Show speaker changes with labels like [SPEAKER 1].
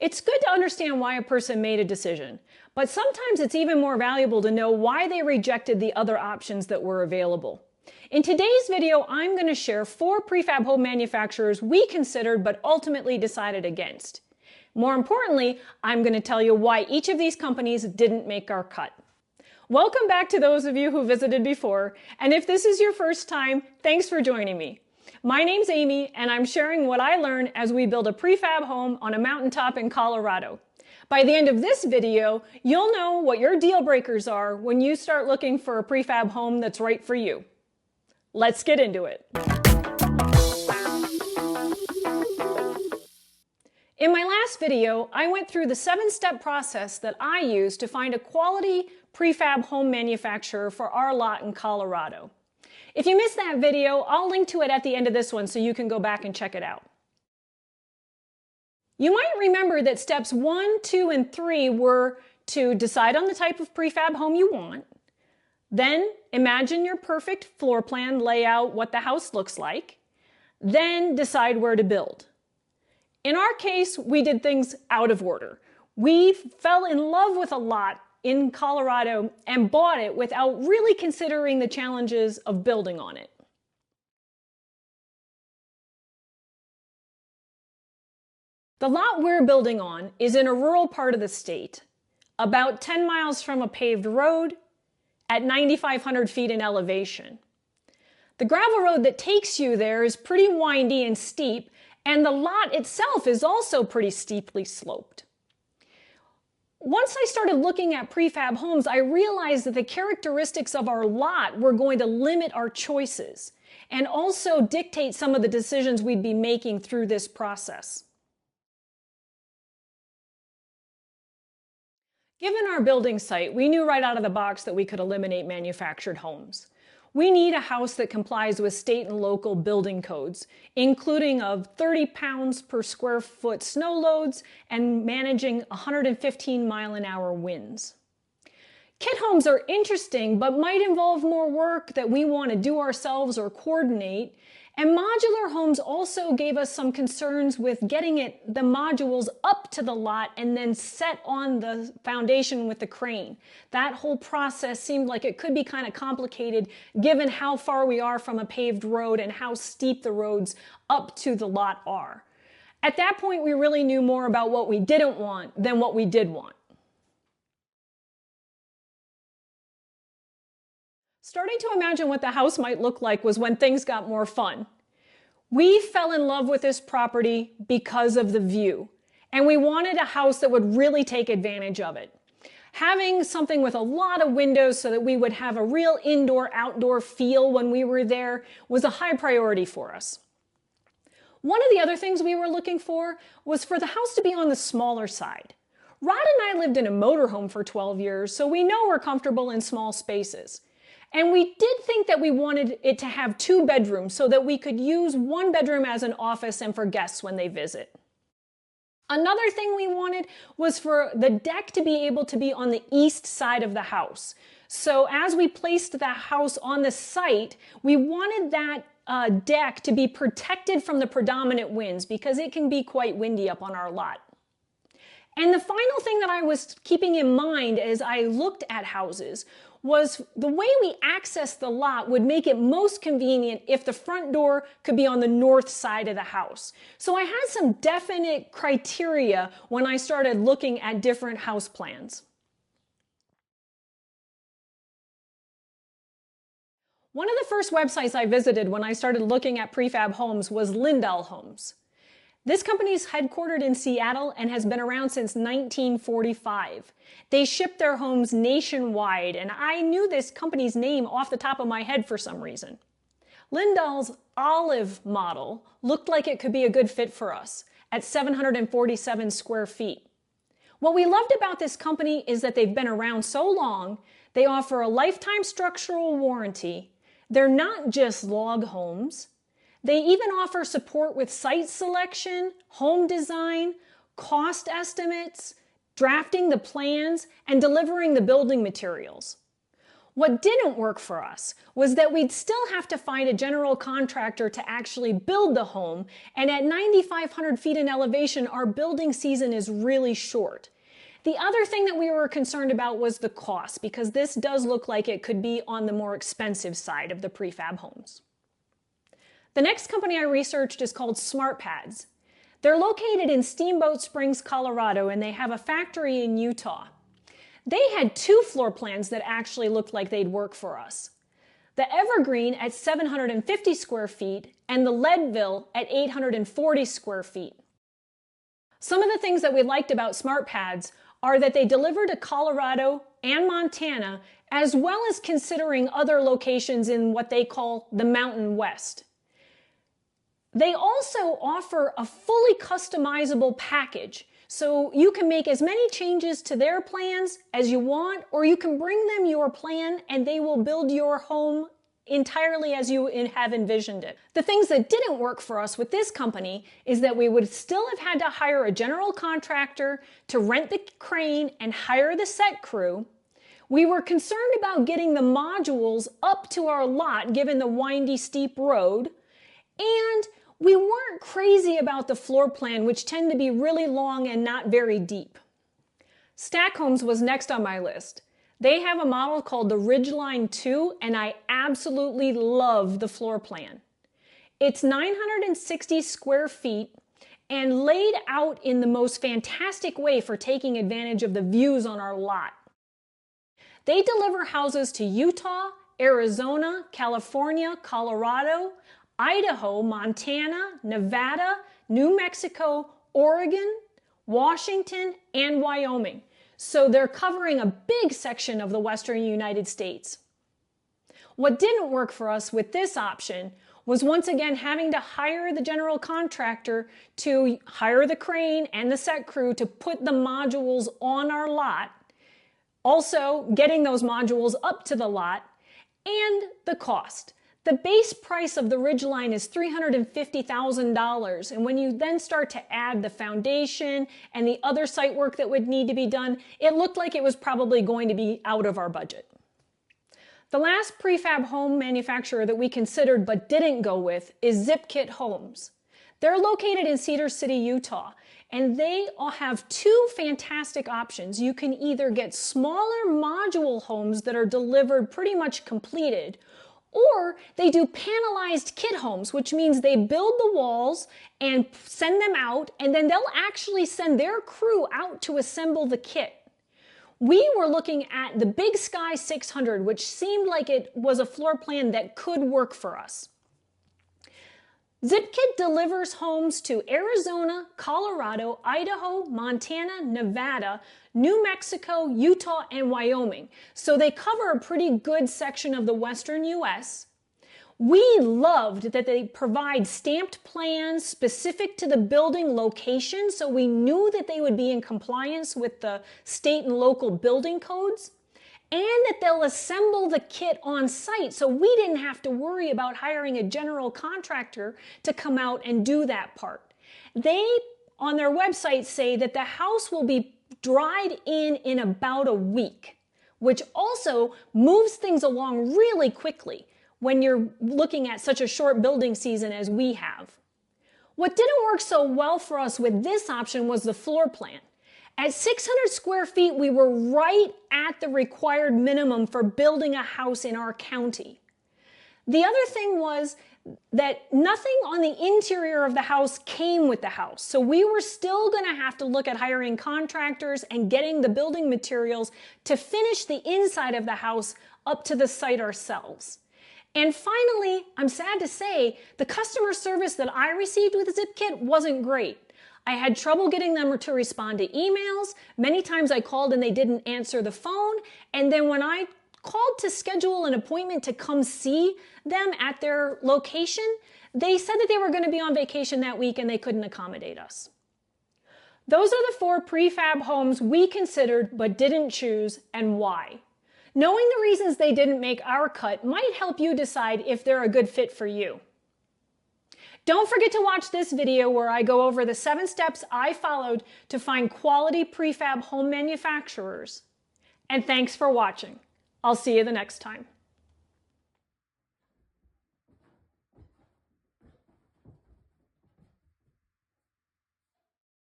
[SPEAKER 1] It's good to understand why a person made a decision, but sometimes it's even more valuable to know why they rejected the other options that were available. In today's video, I'm going to share 4 prefab home manufacturers we considered but ultimately decided against. More importantly, I'm going to tell you why each of these companies didn't make our cut. Welcome back to those of you who visited before, and if this is your first time, thanks for joining me. My name's Amy, and I'm sharing what I learned as we build a prefab home on a mountaintop in Colorado. By the end of this video, you'll know what your deal breakers are when you start looking for a prefab home that's right for you. Let's get into it. In my last video, I went through the 7-step process that I use to find a quality prefab home manufacturer for our lot in Colorado. If you missed that video, I'll link to it at the end of this one so you can go back and check it out. You might remember that steps 1, 2, and 3 were to decide on the type of prefab home you want, then imagine your perfect floor plan, lay out what the house looks like, then decide where to build. In our case, we did things out of order. We fell in love with a lot in Colorado and bought it without really considering the challenges of building on it. The lot we're building on is in a rural part of the state, about 10 miles from a paved road at 9,500 feet in elevation. The gravel road that takes you there is pretty windy and steep, and the lot itself is also pretty steeply sloped. Once I started looking at prefab homes, I realized that the characteristics of our lot were going to limit our choices and also dictate some of the decisions we'd be making through this process. Given our building site, we knew right out of the box that we could eliminate manufactured homes. We need a house that complies with state and local building codes, including of 30 pounds per square foot snow loads and managing 115-mile-an-hour winds. Kit homes are interesting, but might involve more work that we want to do ourselves or coordinate. And modular homes also gave us some concerns with getting the modules up to the lot and then set on the foundation with the crane. That whole process seemed like it could be kind of complicated given how far we are from a paved road and how steep the roads up to the lot are. At that point, we really knew more about what we didn't want than what we did want. Starting to imagine what the house might look like was when things got more fun. We fell in love with this property because of the view, and we wanted a house that would really take advantage of it. Having something with a lot of windows so that we would have a real indoor-outdoor feel when we were there was a high priority for us. One of the other things we were looking for was for the house to be on the smaller side. Rod and I lived in a motorhome for 12 years, so we know we're comfortable in small spaces. And we did think that we wanted it to have 2 bedrooms so that we could use 1 bedroom as an office and for guests when they visit. Another thing we wanted was for the deck to be able to be on the east side of the house. So as we placed the house on the site, we wanted that deck to be protected from the predominant winds because it can be quite windy up on our lot. And the final thing that I was keeping in mind as I looked at houses was the way we access the lot would make it most convenient if the front door could be on the north side of the house. So I had some definite criteria when I started looking at different house plans. One of the first websites I visited when I started looking at prefab homes was Lindahl Homes. This company is headquartered in Seattle and has been around since 1945. They ship their homes nationwide, and I knew this company's name off the top of my head for some reason. Lindahl's olive model looked like it could be a good fit for us at 747 square feet. What we loved about this company is that they've been around so long, they offer a lifetime structural warranty. They're not just log homes. They even offer support with site selection, home design, cost estimates, drafting the plans, and delivering the building materials. What didn't work for us was that we'd still have to find a general contractor to actually build the home, and at 9,500 feet in elevation, our building season is really short. The other thing that we were concerned about was the cost, because this does look like it could be on the more expensive side of the prefab homes. The next company I researched is called SmartPads. They're located in Steamboat Springs, Colorado, and they have a factory in Utah. They had two floor plans that actually looked like they'd work for us. The Evergreen at 750 square feet and the Leadville at 840 square feet. Some of the things that we liked about SmartPads are that they deliver to Colorado and Montana, as well as considering other locations in what they call the Mountain West. They also offer a fully customizable package, so you can make as many changes to their plans as you want, or you can bring them your plan and they will build your home entirely as you have envisioned it. The things that didn't work for us with this company is that we would still have had to hire a general contractor to rent the crane and hire the set crew. We were concerned about getting the modules up to our lot given the windy, steep road, and we weren't crazy about the floor plan, which tend to be really long and not very deep. Stack Homes was next on my list. They have a model called the Ridgeline 2, and I absolutely love the floor plan. It's 960 square feet and laid out in the most fantastic way for taking advantage of the views on our lot. They deliver houses to Utah, Arizona, California, Colorado, Idaho, Montana, Nevada, New Mexico, Oregon, Washington, and Wyoming. So they're covering a big section of the western United States. What didn't work for us with this option was once again having to hire the general contractor to hire the crane and the set crew to put the modules on our lot, also getting those modules up to the lot, and the cost. The base price of the Ridgeline is $350,000, and when you then start to add the foundation and the other site work that would need to be done, it looked like it was probably going to be out of our budget. The last prefab home manufacturer that we considered but didn't go with is ZipKit Homes. They're located in Cedar City, Utah, and they all have two fantastic options. You can either get smaller module homes that are delivered pretty much completed, or they do panelized kit homes, which means they build the walls and send them out, and then they'll actually send their crew out to assemble the kit. We were looking at the Big Sky 600, which seemed like it was a floor plan that could work for us. ZipKit delivers homes to Arizona, Colorado, Idaho, Montana, Nevada, New Mexico, Utah, and Wyoming. So they cover a pretty good section of the western US. We loved that they provide stamped plans specific to the building location, so we knew that they would be in compliance with the state and local building codes, and that they'll assemble the kit on site, so we didn't have to worry about hiring a general contractor to come out and do that part. They, on their website, say that the house will be dried in about a week, which also moves things along really quickly when you're looking at such a short building season as we have. What didn't work so well for us with this option was the floor plan. At 600 square feet, we were right at the required minimum for building a house in our county. The other thing was that nothing on the interior of the house came with the house. So we were still going to have to look at hiring contractors and getting the building materials to finish the inside of the house up to the site ourselves. And finally, I'm sad to say, the customer service that I received with ZipKit wasn't great. I had trouble getting them to respond to emails. Many times I called and they didn't answer the phone. And then when I called to schedule an appointment to come see them at their location, they said that they were going to be on vacation that week and they couldn't accommodate us. Those are the 4 prefab homes we considered but didn't choose, and why. Knowing the reasons they didn't make our cut might help you decide if they're a good fit for you. Don't forget to watch this video where I go over the 7 steps I followed to find quality prefab home manufacturers. And thanks for watching. I'll see you the next time.